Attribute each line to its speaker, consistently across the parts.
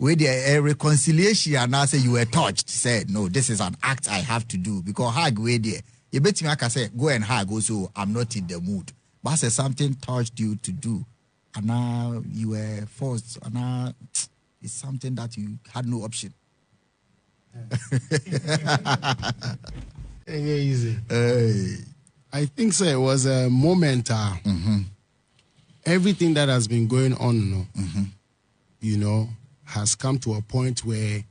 Speaker 1: with a reconciliation, and I say you were touched. Said no, this is an act I have to do because hug with there. You bet me I can say go and hug. Also, I'm not in the mood. But say something touched you to do, and now you were forced, and now it's something that you had no option.
Speaker 2: Easy. I think so. It was a moment. Everything that has been going on, you know, has come to a point where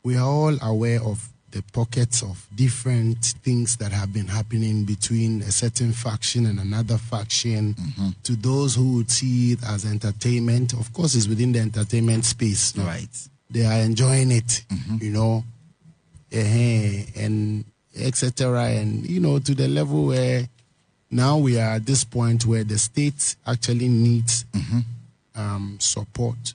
Speaker 2: we are all aware of the pockets of different things that have been happening between a certain faction and another faction. To those who would see it as entertainment, of course, it's within the entertainment space. No?
Speaker 1: Right.
Speaker 2: They are enjoying it, you know, and etc. And, you know, to the level where now we are at this point where the state actually needs support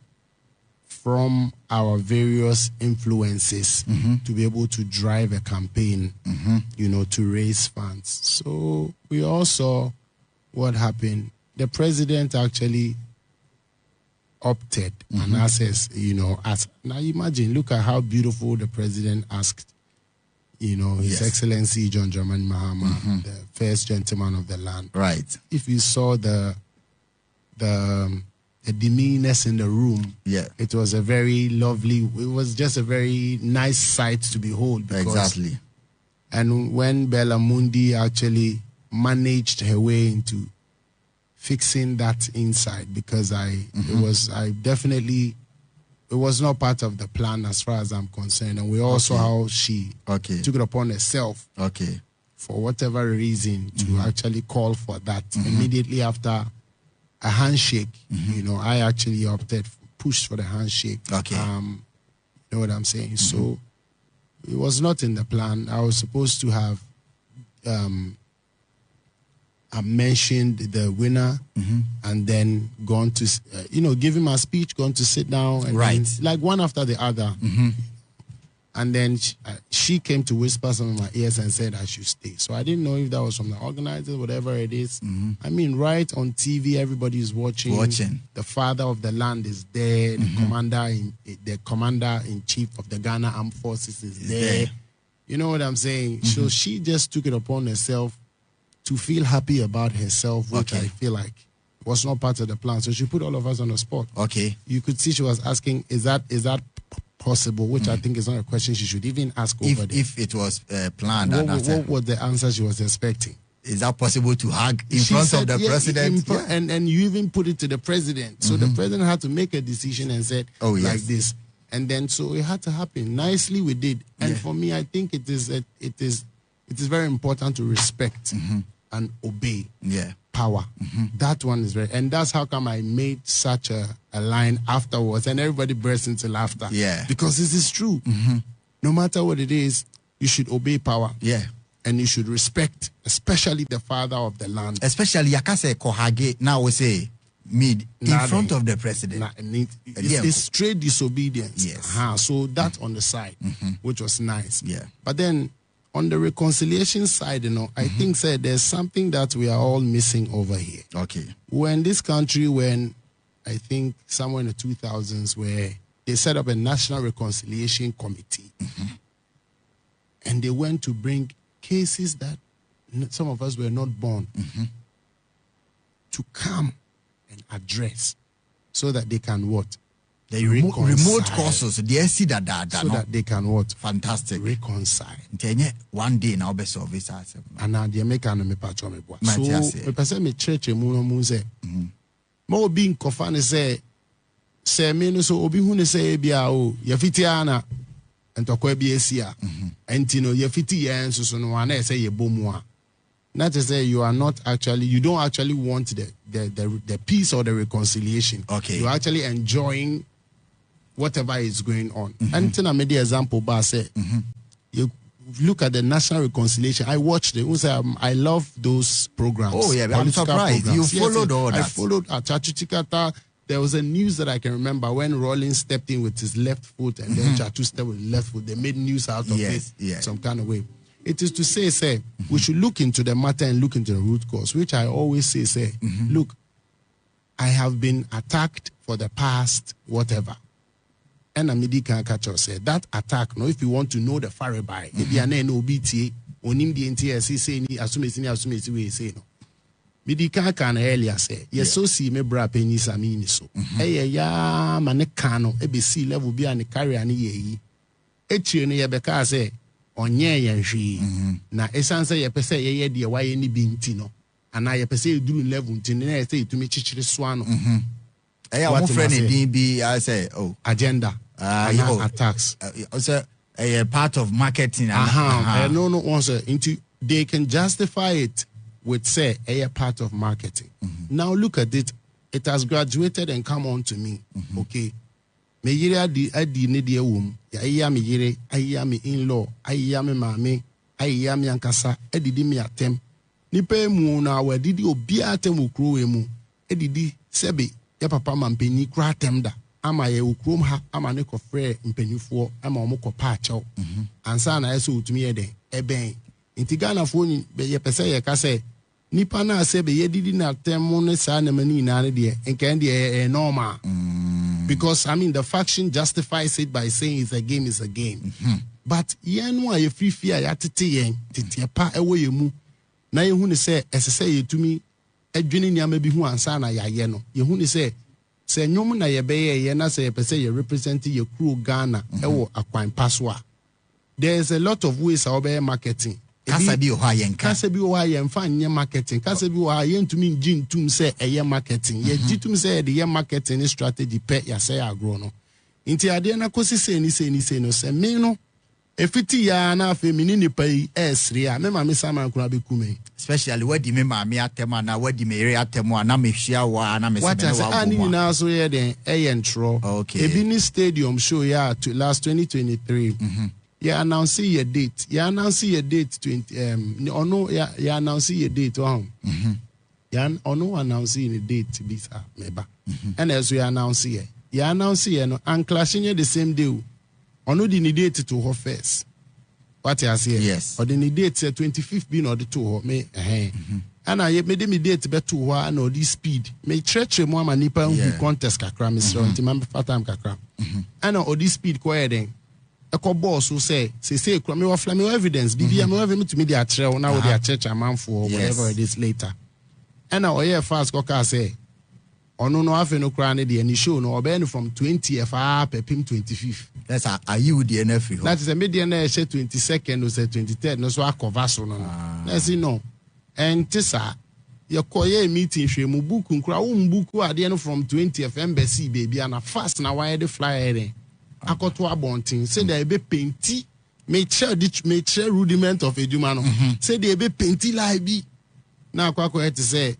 Speaker 2: from our various influences to be able to drive a campaign, you know, to raise funds. So we all saw what happened. The president actually opted and asked, you know, now imagine, look at how beautiful the president asked, you know, His Excellency John Dramani Mahama, the first gentleman of the land.
Speaker 1: Right.
Speaker 2: If you saw the demeanors in the room, it was a very lovely, it was just a very nice sight to behold.
Speaker 1: Exactly.
Speaker 2: And when Bella Mundi actually managed her way into fixing that inside, because it was not part of the plan as far as I'm concerned. And we all saw how she took it upon herself for whatever reason to actually call for that. Immediately after a handshake, you know, I actually pushed for the handshake. You know what I'm saying? So it was not in the plan. I was supposed to have I mentioned the winner and then gone to, you know, give him a speech, gone to sit down. And then, like one after the other. And then she came to whisper some in my ears and said I should stay. So I didn't know if that was from the organizers, whatever it is. I mean, right on TV, everybody is watching. The father of the land is there. The commander-in-chief of the Ghana Armed Forces is there. You know what I'm saying? So she just took it upon herself to feel happy about herself, which I feel like was not part of the plan. So she put all of us on the spot. You could see she was asking, is that possible? Which I think is not a question she should even ask over there.
Speaker 1: If it was planned.
Speaker 2: What was the answer she was expecting?
Speaker 1: Is that possible to hug in front of the president?
Speaker 2: And you even put it to the president. So the president had to make a decision and said, like this. And then so it had to happen. Nicely we did. And for me, I think it is very important to respect and obey power. That one is very, and that's how come I made such a line afterwards, and everybody burst into laughter. Because this is true. No matter what it is, you should obey power. And you should respect, especially the father of the land.
Speaker 1: Especially Yakase Kohage, now we say, in front of the president.
Speaker 2: It's straight disobedience. So that on the side, which was nice. But then, on the reconciliation side, you know, I think there's something that we are all missing over here. We're in this country when I think somewhere in the 2000s where they set up a National Reconciliation Committee. And they went to bring cases that some of us were not born to come and address so that they can what?
Speaker 1: The remote causes, the SC that
Speaker 2: so that they can what?
Speaker 1: Fantastic.
Speaker 2: Reconcile.
Speaker 1: One day now be solve this.
Speaker 2: And now the make me patch me boy. So me person me church mu say. Mo obi nkofa ne say me no so obi hu ne say bia o ye fiti ana entokwa bi esia. Enti no ye fiti ye nso so no ana say ye bomu a. Not to say you don't actually want the peace or the reconciliation. You're actually enjoying whatever is going on. And then I made the example, but I said, you look at the National Reconciliation. I watched it. I love those programs.
Speaker 1: I'm surprised. You followed all that.
Speaker 2: I followed Chatu. There was a news that I can remember when Rollins stepped in with his left foot and then Chatu stepped with his left foot. They made news out of it some kind of way. It is to say, we should look into the matter and look into the root cause, which I always say, look, I have been attacked for the past whatever. and a medical catcher said that attack. No, if you want to know the far by, if you are no BTA, on him the NTS, say, assume we say no. Medical can earlier say, yes, so see me bra penny samini so. Hey, ya manekano, ABC level be an carry any ye. Echi ne yebeka say, on ye and she. Na essence ye pese ye dear why any bintino. And I pese doing level tin say to me chichiri swano.
Speaker 1: What friend DB, I say, oh,
Speaker 2: agenda, attacks.
Speaker 1: Also, a part of marketing.
Speaker 2: No, answer into they can justify it with say a part of marketing. Now look at it. It has graduated and come on to me. Okay. Me yire adi ne de wom. Ya me yire, ya me in-law, ya me mame, ya me ankasa, edidi me atem. Nipa mu na wa didi obi atem ukro emu. Edidi sebe ya papa mampeni kra temda. Ama ye ukrom ha ama ne kofre mpenyufo ama omko pa acho. Ansa na yeso utumi ye den eben. Inti Ghana fo ni ye pese ye ka se nipa na se be ye didi na temo ne sa na mani na ne de enkan de normal. Because I mean the faction justifies it by saying it's a game is a game. But ye no ye free fear ya tete yen tete pa ewo ye mu na ye hu ne se esese ye tumi adwene niam bi hu ansa na ya ye no ye hu ne se nyom na ye be ye na se pese ye represent ye crew Ghana ewo akwan paswa. There's a lot of ways how be marketing.
Speaker 1: Kasa bi o ha yen ka.
Speaker 2: Kasa bi o ha yen fa nye marketing. Kasa bi o ha yen tumi ngin tum se eye marketing. Ye jitum se the ye marketing strategy pe ya se agro no. Inti ade na kosi se ni no se me no efiti ya na afa mi ni pa yi esre a me ma me sama nkura be kume.
Speaker 1: Especially where the me ma me atema na where the me ere atema na me hia wa na me se me wa.
Speaker 2: What I say na so ye den ntro.
Speaker 1: Okay.
Speaker 2: Ebini stadium show ya to last 2023. Yeah, announce your date. Yeah, announce your date 20 or no, yeah, announce your date. Yeah, or no announcing the date bisa meba. And as we announce here. Yeah, announce here no and clashing the same day. Or no the date to her first. What I say?
Speaker 1: Yes.
Speaker 2: Or the date 25th being or the to her me and I made me date bet to her and or this speed. May church mo manipa who contest kakra Mr. Remember fatam kakra. And or this speed quiet a boss who say me wa flame evidence bibi am ever to me the atre now the church a man for whatever it is later and now here fast koka say ono no afi no kra ne de ni show no obey from 20th pepim 25th.
Speaker 1: That's are you the NF?
Speaker 2: That is a media na share 22nd or say 23rd no so akova so no let's see no and tisa your koye meeting hwe mu book nkra wo mbuku ade no from 20th embassy baby and fast na why the flyer there akoto abontin say they be painti me share rudiment of eduma no say they be painti like bi na akwa it say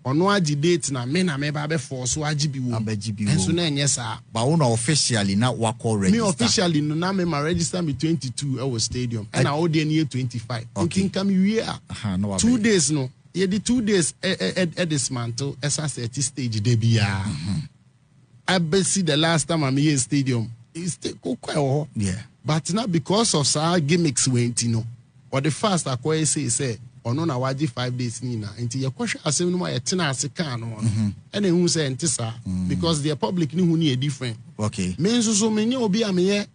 Speaker 2: ono agi date na me ba be force agi bi wo enso na enye sa
Speaker 1: ba wo na officially na wako register
Speaker 2: me officially no na me ma register me 22 our stadium and I hold the 25 okay come you 2 days no ye the 2 days at this mantle as I said stage dey bia I be see the last time I'm here stadium. Yeah, but not because of our gimmicks went, you know, or the first I say, or no, now 5 days nina until your question as no more a tenor can on and then who say Antissa because the public knew who need different.
Speaker 1: Okay,
Speaker 2: means so many will be a mere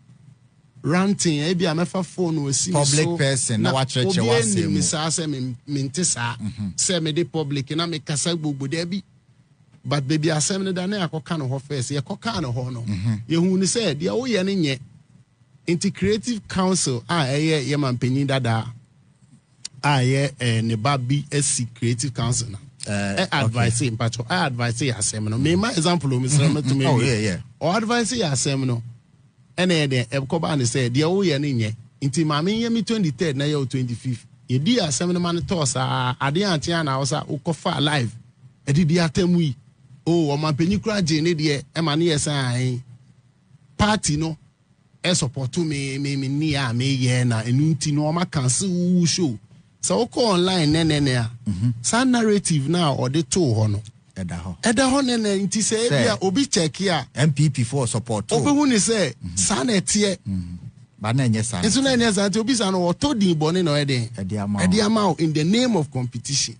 Speaker 2: ranting, maybe I'm a phone with
Speaker 1: public person. Now, what church was
Speaker 2: Miss Mintissa, say me the public and I make a sabu would there be. But baby, I said that I can of face, a cocano hono. You who said, the old yen into Creative Council, Yaman Penny Dada, Nebabi SC Creative Council. Advice in Patrol, I advise a seminar. May my example, Mr. to me.
Speaker 1: Oh, yeah.
Speaker 2: Or advise a seminar. And then Ebcoban said, the old yen into my me 23rd, now 25th. Ye dear seminar man toss, I didn't Tiana was a Ukofa live. I did the atem oh, my penicra jane dear, Emania sign. Party no, a support to me near me yena, and unti no ma cancel show. So call online, nene, some narrative now or the two hono. Edahon and inti say, obi check here,
Speaker 1: MPP for support.
Speaker 2: Over when say, sanet here.
Speaker 1: Banana san.
Speaker 2: It's only as I told you, or told you, Bonnie, or Eddie, in the name of competition.